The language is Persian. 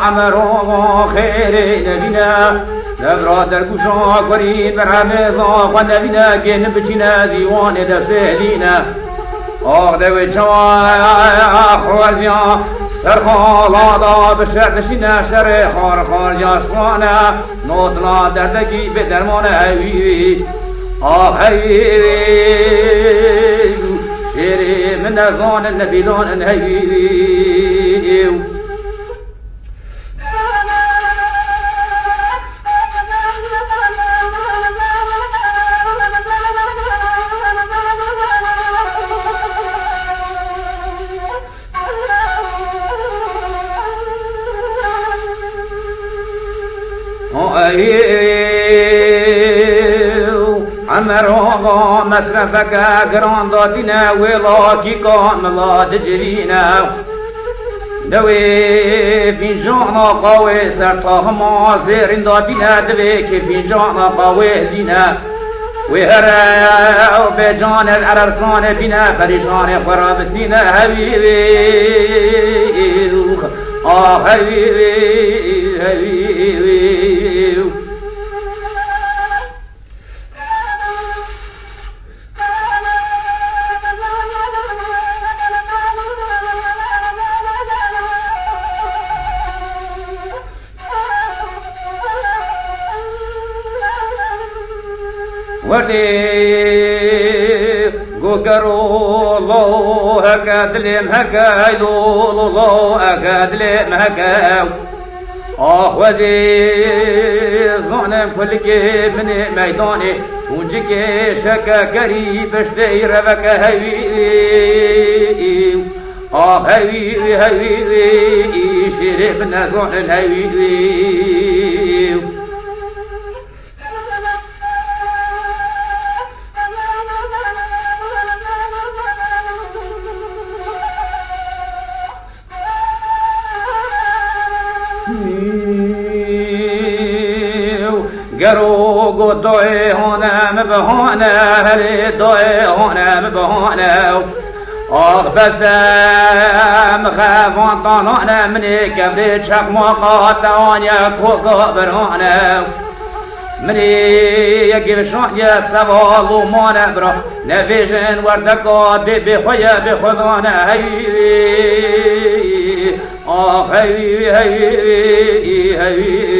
عمرو خير نبينا نبرا دركوشا قرين برمزا ونبينا جن بچنا زيوان دسهلينا آغدوی چواه خوردیا سرخالادا بشردشینا شر خارجا سوانا نوتنا دردگی به درمان هیوی هیوی شیری من ازان نبیلان هیوی عمرو مصرفك قرانداتنا ولاكي كاملا تجرينا دوي فنجانا قوي سرطاهما زيرين داتنا دوي كفنجانا قوي دينا وهراو بجان العرسان بنا فريشان خرابستينا هويوي هويوي وردي قوكرو لو هكادلم هكاي لو هكادلم هكاي وذي ظنم كل كي من ميداني ونجيكي شكا قريب اشتي ربك هوي هوي شرب نزون هوي گرو دوی هنم بهانه هری دوی هنم بهانه آق بسم خوان طانانه منی کبری چک مقاط آنیا کوگا برانه منی یکی بشانیه سوال و مانه برا نویجن وردکا دی بخویه بخودانه هیوی آق هیوی هیوی هیوی